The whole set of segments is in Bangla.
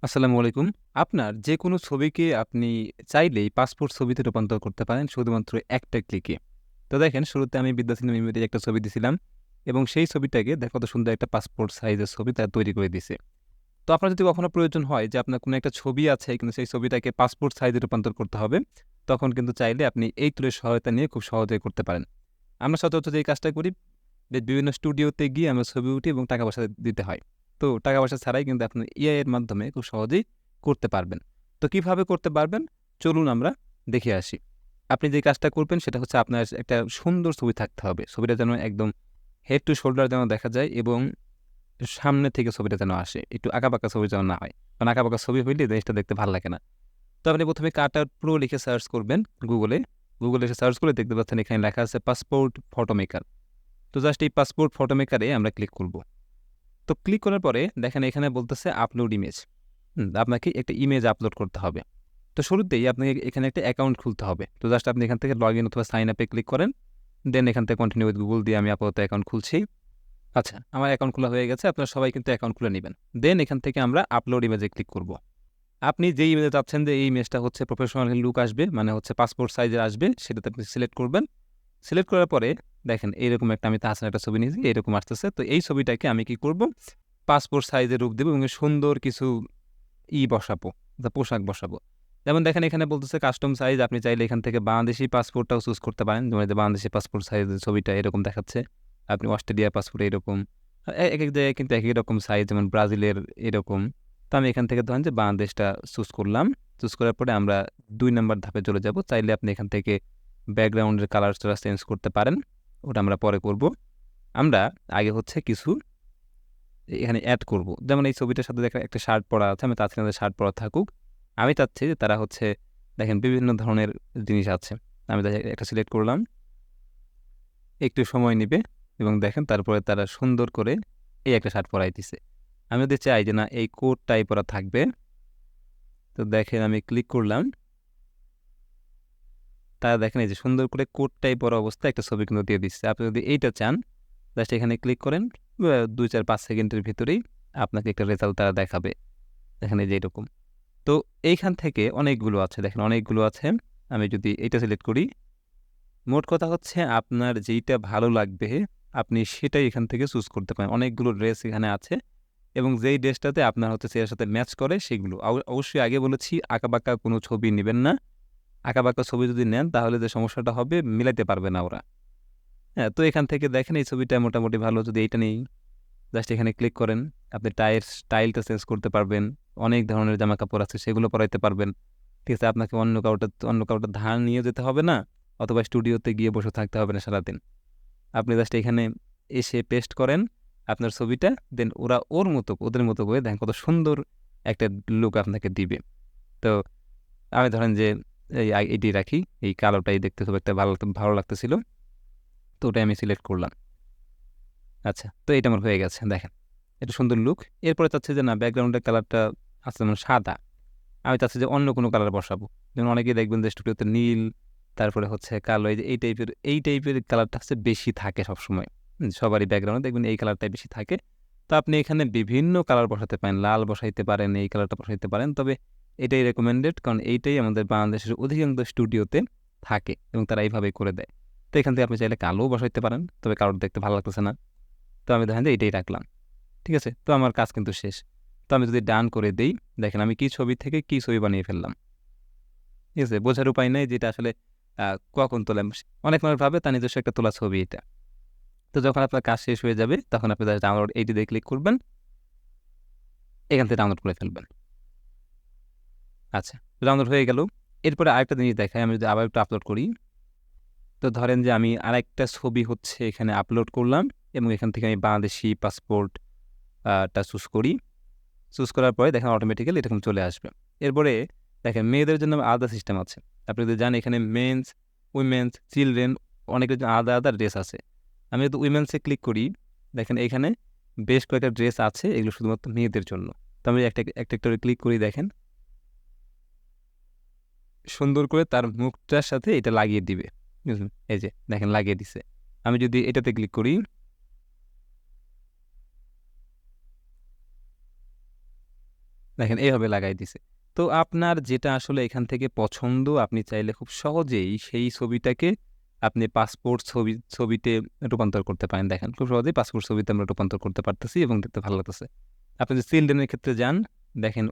আসসালামু আলাইকুম। আপনার যেকোনো ছবিকে আপনি চাইলেই পাসপোর্ট ছবিতে রূপান্তর করতে পারেন শুধুমাত্র একটা ক্লিকে। তো দেখেন শুরুতে আমি বিদ্যাসিনী মেমোরির একটা ছবি দিছিলাম এবং সেই ছবিটাকে দেখো কত সুন্দর একটা পাসপোর্ট সাইজের ছবি তারা তৈরি করে দিছে। তো আপনার যদি কখনো প্রয়োজন হয় যে আপনার কোনো একটা ছবি আছে কিন্তু সেই ছবিটাকে পাসপোর্ট সাইজে রূপান্তর করতে হবে, তখন কিন্তু চাইলে আপনি এই টুলের সহায়তা নিয়ে খুব সহজেই করতে পারেন। আমরা সচরাচর যে কাজটা করি বিভিন্ন স্টুডিওতে গিয়ে আমরা ছবি উঠি এবং টাকা-পয়সা দিতে হয়। তো টাকা-পয়সা ছাড়াই কিন্তু আপনি এআই এর মাধ্যমে খুব সহজেই করতে পারবেন। তো কিভাবে করতে পারবেন? চলুন আমরা দেখে আসি। আপনি যে কাজটা করবেন সেটা হচ্ছে আপনার একটা সুন্দর ছবি থাকতে হবে। ছবিটা যেন একদম হেড টু শোল্ডার যেন দেখা যায় এবং সামনে থেকে ছবিটা যেন আসে। একটু আঁকাবাঁকা ছবি যেন না হয়। কারণ আঁকাবাঁকা ছবি হইলে জিনিসটা দেখতে ভাল লাগে না। তো আপনি ১ম এ কাটআউট প্রো লিখে সার্চ করবেন গুগলে। গুগলে এসে সার্চ করলে দেখতে পাচ্ছেন এখানে লেখা আছে পাসপোর্ট ফটো মেকার। তো জাস্ট এই পাসপোর্ট ফটো মেকারে আমরা ক্লিক করব। তো ক্লিক করার পরে দেখেন এখানে বলতেছে আপলোড ইমেজ। আপনাকে একটা ইমেজ আপলোড করতে হবে। তো শুরুতেই আপনাকে এখানে একটা অ্যাকাউন্ট খুলতে হবে। তো জাস্ট আপনি এখান থেকে লগইন অথবা সাইন আপ এ ক্লিক করেন। দেন এখান থেকে কন্টিনিউ উইথ গুগল দিয়ে আমি আপাতত অ্যাকাউন্ট খুলছি। আচ্ছা, আমার অ্যাকাউন্ট খোলা হয়ে গেছে। আপনারা সবাই কিন্তু অ্যাকাউন্ট খুলে নিবেন। দেন এখান থেকে আমরা আপলোড ইমেজে ক্লিক করব। আপনি যেই ইমেজে চাচ্ছেন যে এই ইমেজটা হচ্ছে প্রফেশনাল লুক আসবে, মানে হচ্ছে পাসপোর্ট সাইজের আসবে, সেটাতে আপনি সিলেক্ট করবেন। সিলেক্ট করার পরে দেখেন এইরকম একটা আমি তাহসানের একটা ছবি নিয়েছি, এরকম আসতেছে। তো এই ছবিটাকে আমি কি করব? পাসপোর্ট সাইজের রূপ দেব এবং সুন্দর কিছু বসাবো, পোশাক বসাবো। যেমন দেখেন এখানে বলতেছে কাস্টম সাইজ, আপনি চাইলে এখান থেকে বাংলাদেশী পাসপোর্টটাও চুজ করতে পারেন। যেমন এই যে বাংলাদেশী পাসপোর্ট সাইজের ছবিটা এরকম দেখাচ্ছে। আপনি অস্ট্রেলিয়ার পাসপোর্ট এরকম। একেক জায়গায় কিন্তু একেক রকম সাইজ, যেমন ব্রাজিলের এরকম। তো আমি এখান থেকে ধরেন যে বাংলাদেশটা চুজ করলাম। চুজ করার পরে আমরা ২ নাম্বার ধাপে চলে যাব। চাইলে আপনি এখান থেকে ব্যাকগ্রাউন্ডের কালারটা চেঞ্জ করতে পারেন। ওটা আমরা পরে করব। আমরা আগে হচ্ছে কিছু এখানে এড করব। যেমন এই ছবিটার সাথে দেখা একটা শার্ট পরা আছে। আমি চাচ্ছি না যে শার্ট পরা থাকুক। আমি চাচ্ছি যে তারা হচ্ছে দেখেন বিভিন্ন ধরনের জিনিস আছে। আমি একটা সিলেক্ট করলাম। একটু সময় নিবে এবং দেখেন তারপরে তারা সুন্দর করে এই একটা শার্ট পরাই দিছে। আমি যদি চাই যে না এই কোটটাই পরা থাকবে, তো দেখেন আমি ক্লিক করলাম। তারা দেখেন এই যে সুন্দর করে কোটটাই পরা অবস্থায় একটা ছবি কিন্তু দিয়ে দিচ্ছে। আপনি যদি এইটা চান, জাস্ট এখানে ক্লিক করেন। ২, ৪, ৫ সেকেন্ডের ভিতরেই আপনাকে একটা রেজাল্ট তারা দেখাবে। দেখেন এই যে এরকম। তো এইখান থেকে অনেকগুলো আছে, দেখেন অনেকগুলো আছে। আমি যদি এইটা সিলেক্ট করি, মোট কথা হচ্ছে আপনার যেইটা ভালো লাগবে আপনি সেটাই এখান থেকে চুজ করতে পারেন। অনেকগুলো ড্রেস এখানে আছে এবং যেই ড্রেসটাতে আপনার হচ্ছে চেহারার সাথে ম্যাচ করে সেগুলো। অবশ্যই আগে বলেছি আঁকাবাঁকা কোনো ছবি নিবেন না। আঁকাবাঁকা ছবি যদি নেন তাহলে যে সমস্যাটা হবে মিলাইতে পারবে না ওরা। হ্যাঁ, তো এখান থেকে দেখেন এই ছবিটা মোটামুটি ভালো, যদি এইটা নেই, জাস্ট এখানে ক্লিক করেন। আপনি স্টাইলটা চেঞ্জ করতে পারবেন। অনেক ধরনের জামাকাপড় আছে সেগুলো পরাইতে পারবেন। ঠিক আছে? আপনাকে অন্য কাউটা ধার নিয়ে যেতে হবে না, অথবা স্টুডিওতে গিয়ে বসে থাকতে হবে না সারাদিন। আপনি জাস্ট এখানে এসে পেস্ট করেন আপনার ছবিটা, দেন ওরা ওদের মতো করে দেখেন কত সুন্দর একটা লুক আপনাকে দিবে। তো আমি ধরেন যে এটি রাখি, এই কালোটাই দেখতে খুব একটা ভালো লাগতেছিল। তো ওটাই আমি সিলেক্ট করলাম। আচ্ছা, তো এটা আমার হয়ে গেছে দেখেন। এটা সুন্দর লুক। এরপরে চাচ্ছি যে না ব্যাকগ্রাউন্ডের কালারটা আছে যেমন সাদা। আমি চাচ্ছি যে অন্য কোনো কালার বসাবো। যেমন অনেকেই দেখবেন যে স্টুডিওতে নীল, তারপরে হচ্ছে কালো, এই যে এই টাইপের কালারটা হচ্ছে বেশি থাকে সবসময়। সবারই ব্যাকগ্রাউন্ডে দেখবেন এই কালারটাই বেশি থাকে। তো আপনি এখানে বিভিন্ন কালার বসাতে পারেন। লাল বসাইতে পারেন, এই কালারটা বসাইতে পারেন। তবে এটাই রেকমেন্ডেড, কারণ এইটাই আমাদের বাংলাদেশের অধিকাংশ স্টুডিওতে থাকে এবং তারা এইভাবেই করে দেয়। তো এখান থেকে আপনি চাইলে কালোও বসাইতে পারেন। তবে কালোটা দেখতে ভালো লাগতেছে না। তো আমি দেখেন যে এটাই রাখলাম। ঠিক আছে? তো আমার কাজ কিন্তু শেষ। তো আমি যদি ডান করে দেই, দেখেন আমি কি ছবি থেকে কি ছবি বানিয়ে ফেললাম। ঠিক আছে? বোঝার উপায় নাই যে এটা আসলে আ কখন তোলা। অনেক মানুষ ভাবে তার নিজস্ব একটা তোলা ছবি এটা। তো যখন আপনার কাজ শেষ হয়ে যাবে তখন আপনি জাস্ট ডাউনলোড এইটি দিয়ে ক্লিক করবেন। এখান থেকে ডাউনলোড করে ফেলবেন। আচ্ছা, ডাউনলোড হয়ে গেল। এরপরে আরেকটা জিনিস দেখাই, আমি যদি আবার একটু আপলোড করি। তো ধরেন যে আমি আরেকটা ছবি হচ্ছে এখানে আপলোড করলাম এবং এখান থেকে আমি বাংলাদেশী পাসপোর্ট টা চুজ করি। চুজ করার পরে দেখেন অটোমেটিক্যালি এরকম চলে আসবে। এরপরে দেখেন মেয়েদের জন্য আলাদা সিস্টেম আছে। আপনি যদি যান এখানে মেন্স, উইমেন্স, চিলড্রেন, অনেকের জন্য আলাদা ড্রেস আছে। আমি যদি উইমেন্সে ক্লিক করি, দেখেন এখানে বেশ কয়েকটা ড্রেস আছে, এগুলো শুধুমাত্র মেয়েদের জন্য। তো আমি একটা করে ক্লিক করি, দেখেন সুন্দর করে তার মুখটার সাথে এটা লাগিয়ে দিবে। বুঝলেন? এই যে দেখেন লাগিয়ে দিছে। আমি যদি এটাতে ক্লিক করি, দেখেন এইভাবে লাগাই দিছে। তো আপনার যেটা আসলে এখান থেকে পছন্দ আপনি চাইলে খুব সহজেই সেই ছবিটাকে আপনি পাসপোর্ট ছবিতে রূপান্তর করতে পারেন। দেখেন খুব সহজেই পাসপোর্ট ছবিতে আমরা রূপান্তর করতে পারতেছি এবং দেখতে ভালো লাগতেছে। আপনি যদি চিলড্রেনের ক্ষেত্রে যান, দেখেন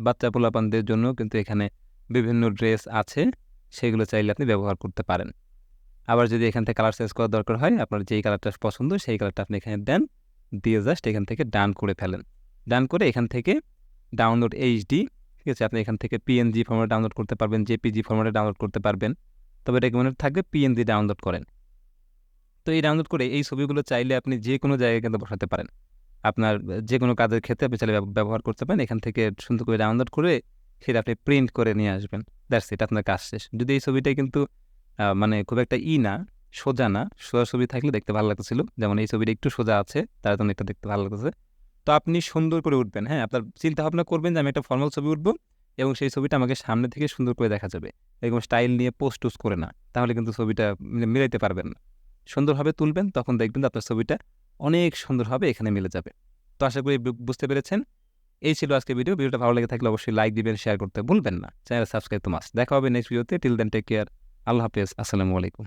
বাচ্চা পোলাপানদের জন্য কিন্তু এখানে বিভিন্ন ড্রেস আছে, সেগুলো চাইলে আপনি ব্যবহার করতে পারেন। আবার যদি এখান থেকে কালার চেঞ্জ করার দরকার হয়, আপনার যেই কালারটা পছন্দ সেই কালারটা আপনি এখানে দেন, দিয়ে জাস্ট এখান থেকে ডান করে ফেলেন। ডান করে এখান থেকে ডাউনলোড এইচডি, ঠিক আছে? আপনি এখান থেকে পিএনজি ফরম্যাটে ডাউনলোড করতে পারবেন, জেপিজি ফরম্যাটে ডাউনলোড করতে পারবেন। তবে রেকমেন্ডেড থাকবে পিএনজি ডাউনলোড করেন। তো এই ডাউনলোড করে এই ছবিগুলো চাইলে আপনি যে কোনো জায়গায় কিন্তু বসাতে পারেন। আপনার যে কোনো কাজের ক্ষেত্রে আপনি চাইলে ব্যবহার করতে পারেন। এখান থেকে সুন্দর করে ডাউনলোড করে সেটা আপনি প্রিন্ট করে নিয়ে আসবেন। দ্যাটস ইট, আপনার কাজ শেষ। যদি এই ছবিটা কিন্তু মানে খুব একটা না, সোজা না, সোজা ছবি থাকলে দেখতে ভালো লাগতেছিল। যেমন এই ছবিটা একটু সোজা আছে, তার জন্য এটা দেখতে ভালো লাগতেছে। তো আপনি সুন্দর করে উঠবেন, হ্যাঁ? আপনার চিন্তা ভাবনা করবেন যে আমি একটা ফর্মাল ছবি উঠবো এবং সেই ছবিটা আমাকে সামনে থেকে সুন্দর করে দেখা যাবে। এরকম স্টাইল নিয়ে পোজ-টোজ করে না। তাহলে কিন্তু ছবিটা মিলাইতে পারবেন না। সুন্দরভাবে তুলবেন, তখন দেখবেন যে আপনার ছবিটা অনেক সুন্দরভাবে এখানে মিলে যাবে। তো আশা করি বুঝতে পেরেছেন। এই ছিল আজকের ভিডিও। ভিডিওটা ভালো লেগে থাকলে অবশ্যই লাইক দিবেন, শেয়ার করতে ভুলবেন না। চ্যানেল সাবস্ক্রাইব তো মাস্ট। দেখা হবে নেক্সট ভিডিওতে। Till then take care. আল্লাহ হাফেজ। আসসালামু আলাইকুম।